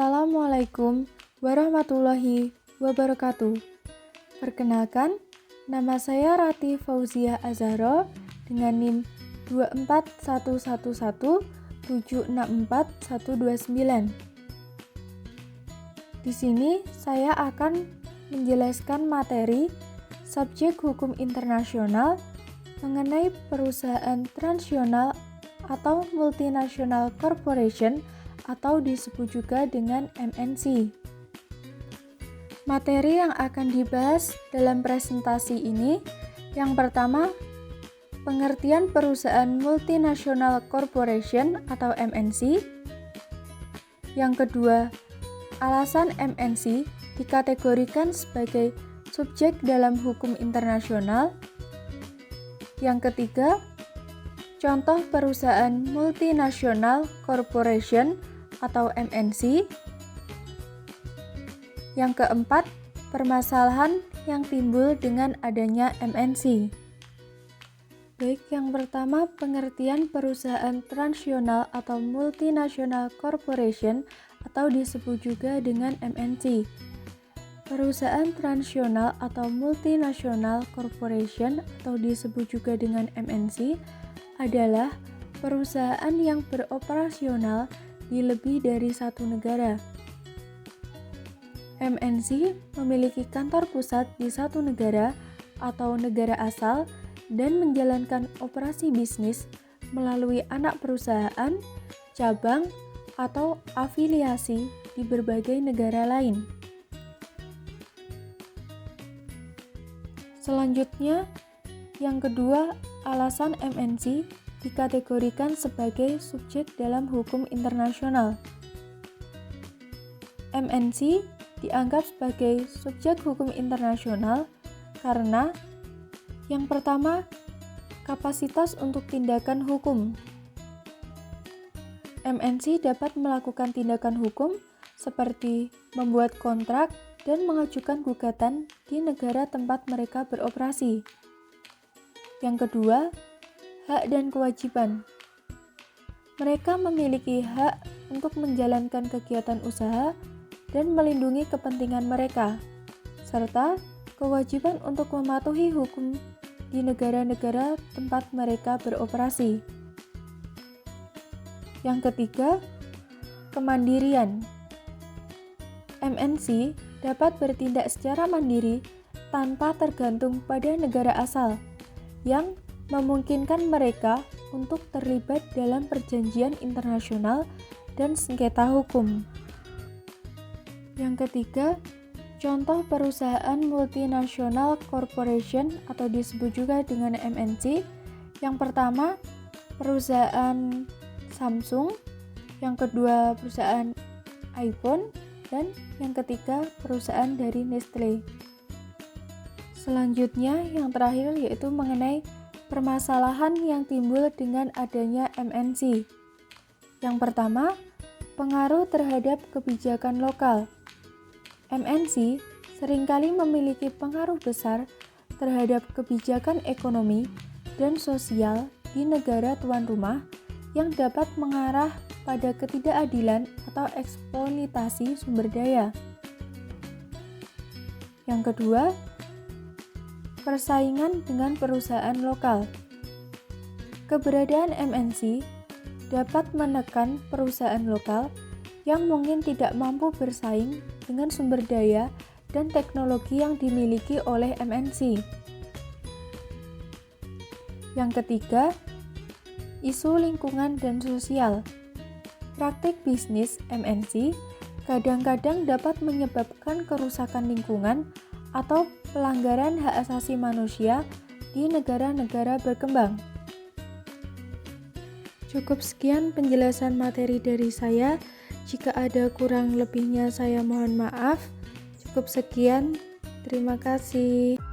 Assalamualaikum warahmatullahi wabarakatuh. Perkenalkan, nama saya Rati Fauzia Azharo dengan NIM 24111764129. Di sini saya akan menjelaskan materi subjek hukum internasional mengenai perusahaan transnasional atau multinational corporation atau disebut juga dengan MNC. Materi yang akan dibahas dalam presentasi ini, yang pertama, pengertian perusahaan multinational corporation atau MNC. Yang kedua, alasan MNC dikategorikan sebagai subjek dalam hukum internasional. Yang ketiga, contoh perusahaan multinational corporation atau MNC. Yang keempat, permasalahan yang timbul dengan adanya MNC. Baik, yang pertama pengertian perusahaan transnasional atau multinational corporation atau disebut juga dengan MNC. Perusahaan transnasional atau multinational corporation atau disebut juga dengan MNC adalah perusahaan yang beroperasional di lebih dari satu negara. MNC memiliki kantor pusat di satu negara atau negara asal dan menjalankan operasi bisnis melalui anak perusahaan, cabang, atau afiliasi di berbagai negara lain. Selanjutnya, yang kedua, alasan MNC dikategorikan sebagai subjek dalam hukum internasional. MNC dianggap sebagai subjek hukum internasional karena yang pertama, kapasitas untuk tindakan hukum. MNC dapat melakukan tindakan hukum seperti membuat kontrak dan mengajukan gugatan di negara tempat mereka beroperasi. Yang kedua, hak dan kewajiban. Mereka memiliki hak untuk menjalankan kegiatan usaha dan melindungi kepentingan mereka, serta kewajiban untuk mematuhi hukum di negara-negara tempat mereka beroperasi. Yang ketiga, kemandirian. MNC dapat bertindak secara mandiri tanpa tergantung pada negara asal, yang memungkinkan mereka untuk terlibat dalam perjanjian internasional dan sengketa hukum. Yang ketiga, contoh perusahaan multinational corporation atau disebut juga dengan MNC. Yang pertama, perusahaan Samsung, yang kedua perusahaan iPhone, dan yang ketiga perusahaan dari Nestle. Selanjutnya, yang terakhir yaitu mengenai permasalahan yang timbul dengan adanya MNC. Yang pertama, pengaruh terhadap kebijakan lokal. MNC seringkali memiliki pengaruh besar terhadap kebijakan ekonomi dan sosial di negara tuan rumah yang dapat mengarah pada ketidakadilan atau eksploitasi sumber daya. Yang kedua, persaingan dengan perusahaan lokal. Keberadaan MNC dapat menekan perusahaan lokal yang mungkin tidak mampu bersaing dengan sumber daya dan teknologi yang dimiliki oleh MNC. Yang ketiga, isu lingkungan dan sosial. Praktik bisnis MNC kadang-kadang dapat menyebabkan kerusakan lingkungan atau pelanggaran hak asasi manusia di negara-negara berkembang. Cukup sekian penjelasan materi dari saya. Jika ada kurang lebihnya saya mohon maaf. Cukup sekian. Terima kasih.